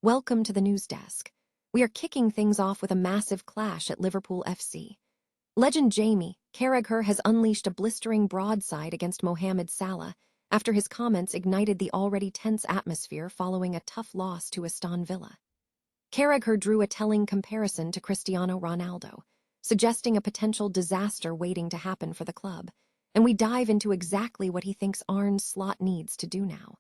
Welcome to the news desk. We are kicking things off with a massive clash at Liverpool FC. Legend Jamie Carragher has unleashed a blistering broadside against Mohamed Salah after his comments ignited the already tense atmosphere following a tough loss to Aston Villa. Carragher drew a telling comparison to Cristiano Ronaldo, suggesting a potential disaster waiting to happen for the club, and we dive into exactly what he thinks Arne Slot needs to do now.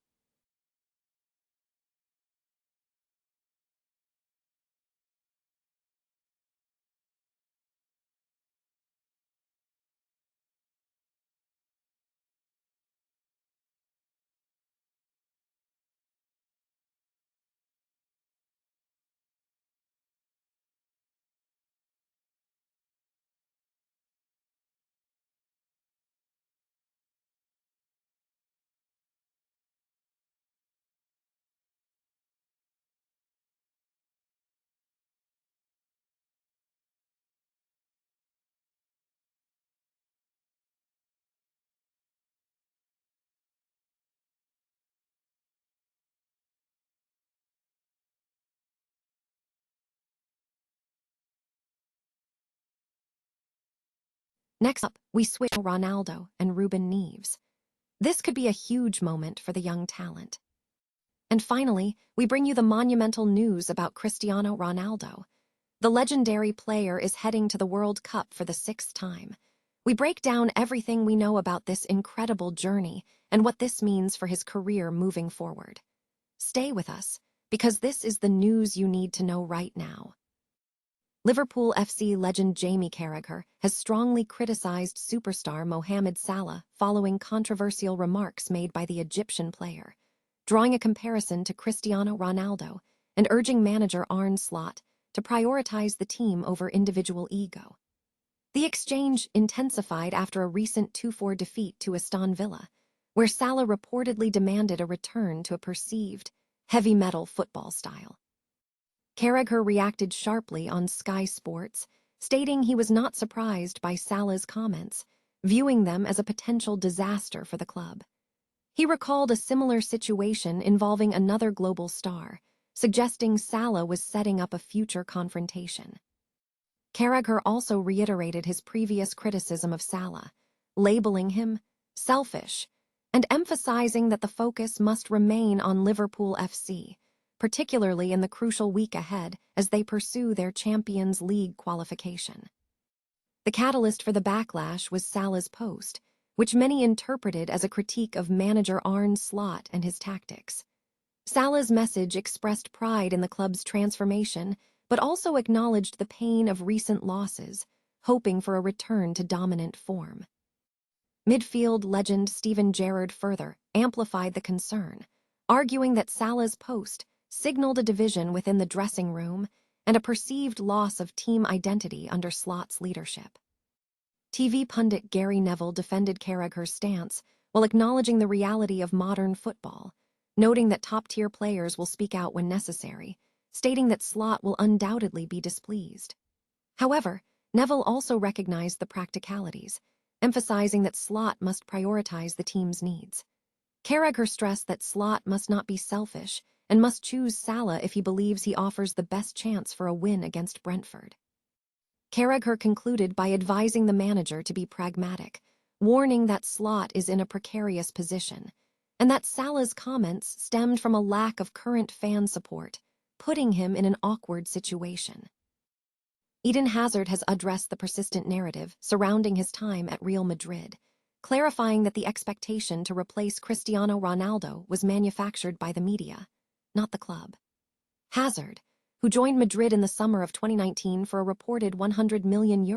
Next up, we switch to Ronaldo and Ruben Neves. This could be a huge moment for the young talent. And finally, we bring you the monumental news about Cristiano Ronaldo. The legendary player is heading to the World Cup for the 6th time. We break down everything we know about this incredible journey and what this means for his career moving forward. Stay with us, because this is the news you need to know right now. Liverpool FC legend Jamie Carragher has strongly criticized superstar Mohamed Salah following controversial remarks made by the Egyptian player, drawing a comparison to Cristiano Ronaldo and urging manager Arne Slot to prioritize the team over individual ego. The exchange intensified after a recent 2-4 defeat to Aston Villa, where Salah reportedly demanded a return to a perceived heavy metal football style. Carragher reacted sharply on Sky Sports, stating he was not surprised by Salah's comments, viewing them as a potential disaster for the club. He recalled a similar situation involving another global star, suggesting Salah was setting up a future confrontation. Carragher also reiterated his previous criticism of Salah, labeling him selfish, and emphasizing that the focus must remain on Liverpool FC, particularly in the crucial week ahead as they pursue their Champions League qualification. The catalyst for the backlash was Salah's post, which many interpreted as a critique of manager Arne Slot and his tactics. Salah's message expressed pride in the club's transformation, but also acknowledged the pain of recent losses, hoping for a return to dominant form. Midfield legend Steven Gerrard further amplified the concern, arguing that Salah's post signaled a division within the dressing room and a perceived loss of team identity under Slot's leadership. TV pundit Gary Neville defended Carragher's stance while acknowledging the reality of modern football, noting that top-tier players will speak out when necessary, stating that Slot will undoubtedly be displeased. However, Neville also recognized the practicalities, emphasizing that Slot must prioritize the team's needs. Carragher stressed that Slot must not be selfish and must choose Salah if he believes he offers the best chance for a win against Brentford. Carragher concluded by advising the manager to be pragmatic, warning that Slot is in a precarious position, and that Salah's comments stemmed from a lack of current fan support, putting him in an awkward situation. Eden Hazard has addressed the persistent narrative surrounding his time at Real Madrid, clarifying that the expectation to replace Cristiano Ronaldo was manufactured by the media, not the club. Hazard, who joined Madrid in the summer of 2019 for a reported €100 million,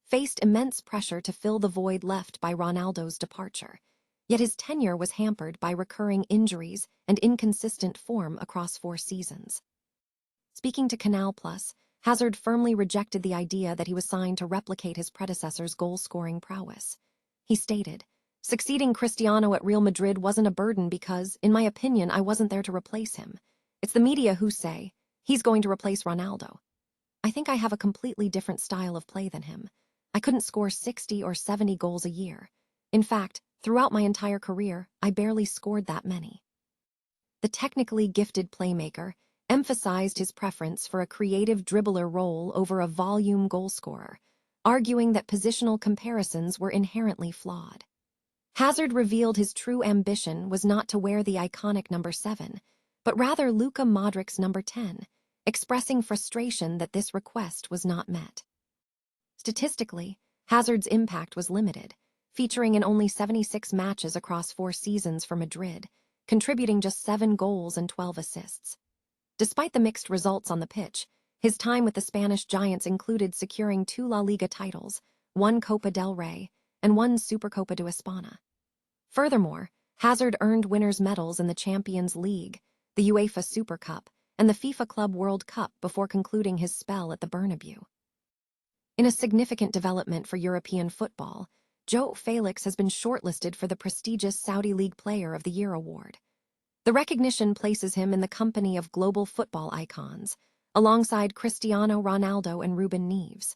faced immense pressure to fill the void left by Ronaldo's departure, yet his tenure was hampered by recurring injuries and inconsistent form across 4 seasons. Speaking to Canal+, Hazard firmly rejected the idea that he was signed to replicate his predecessor's goal-scoring prowess. He stated, "Succeeding Cristiano at Real Madrid wasn't a burden because, in my opinion, I wasn't there to replace him. It's the media who say, he's going to replace Ronaldo. I think I have a completely different style of play than him. I couldn't score 60 or 70 goals a year. In fact, throughout my entire career, I barely scored that many." The technically gifted playmaker emphasized his preference for a creative dribbler role over a volume goalscorer, arguing that positional comparisons were inherently flawed. Hazard revealed his true ambition was not to wear the iconic number 7, but rather Luka Modric's number 10, expressing frustration that this request was not met. Statistically, Hazard's impact was limited, featuring in only 76 matches across 4 seasons for Madrid, contributing just 7 goals and 12 assists. Despite the mixed results on the pitch, his time with the Spanish Giants included securing 2 La Liga titles, 1 Copa del Rey, and 1 Supercopa de España. Furthermore, Hazard earned winners' medals in the Champions League, the UEFA Super Cup, and the FIFA Club World Cup before concluding his spell at the Bernabeu. In a significant development for European football, João Félix has been shortlisted for the prestigious Saudi League Player of the Year award. The recognition places him in the company of global football icons, alongside Cristiano Ronaldo and Ruben Neves.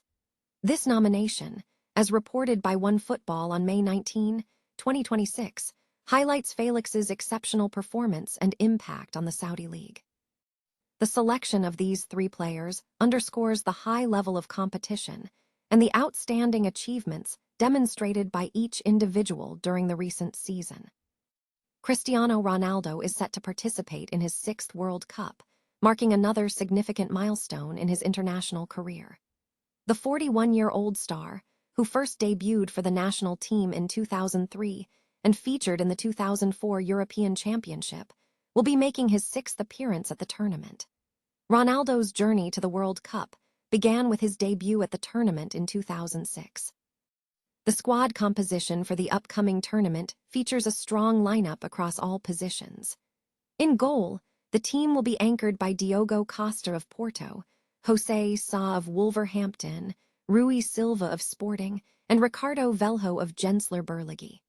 This nomination, as reported by OneFootball on May 19, 2026, highlights Félix's exceptional performance and impact on the Saudi League. The selection of these 3 players underscores the high level of competition and the outstanding achievements demonstrated by each individual during the recent season. Cristiano Ronaldo is set to participate in his 6th World Cup, marking another significant milestone in his international career. The 41-year-old star, who first debuted for the national team in 2003 and featured in the 2004 European Championship, will be making his 6th appearance at the tournament. Ronaldo's journey to the World Cup began with his debut at the tournament in 2006. The squad composition for the upcoming tournament features a strong lineup across all positions. In goal, the team will be anchored by Diogo Costa of Porto, José Sá of Wolverhampton, Rui Silva of Sporting, and Ricardo Velho of Gensler Berligi.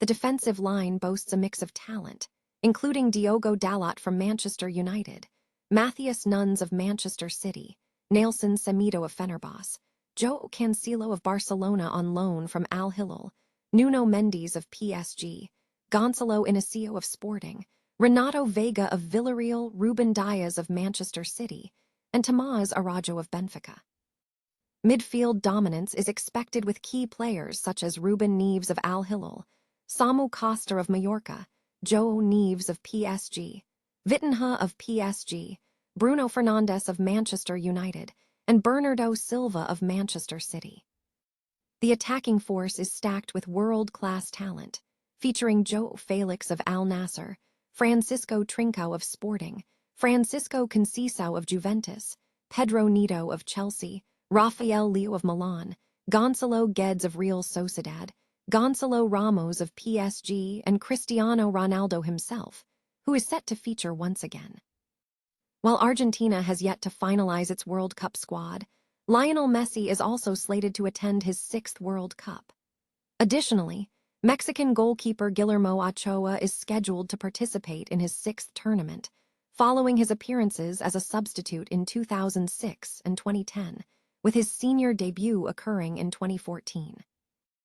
The defensive line boasts a mix of talent, including Diogo Dalot from Manchester United, Matthias Nunes of Manchester City, Nelson Semedo of Fenerbahce, João Cancelo of Barcelona on loan from Al Hilal, Nuno Mendes of PSG, Gonçalo Inácio of Sporting, Renato Veiga of Villarreal, Ruben Dias of Manchester City, and Tomás Araújo of Benfica. Midfield dominance is expected with key players such as Ruben Neves of Al Hilal, Samu Costa of Mallorca, João Neves of PSG, Vitinha of PSG, Bruno Fernandes of Manchester United, and Bernardo Silva of Manchester City. The attacking force is stacked with world-class talent, featuring João Félix of Al Nassr, Francisco Trincão of Sporting, Francisco Conceição of Juventus, Pedro Neto of Chelsea, Rafael Leo of Milan, Gonçalo Guedes of Real Sociedad, Gonçalo Ramos of PSG, and Cristiano Ronaldo himself, who is set to feature once again. While Argentina has yet to finalize its World Cup squad, Lionel Messi is also slated to attend his 6th World Cup. Additionally, Mexican goalkeeper Guillermo Ochoa is scheduled to participate in his 6th tournament, following his appearances as a substitute in 2006 and 2010, with his senior debut occurring in 2014.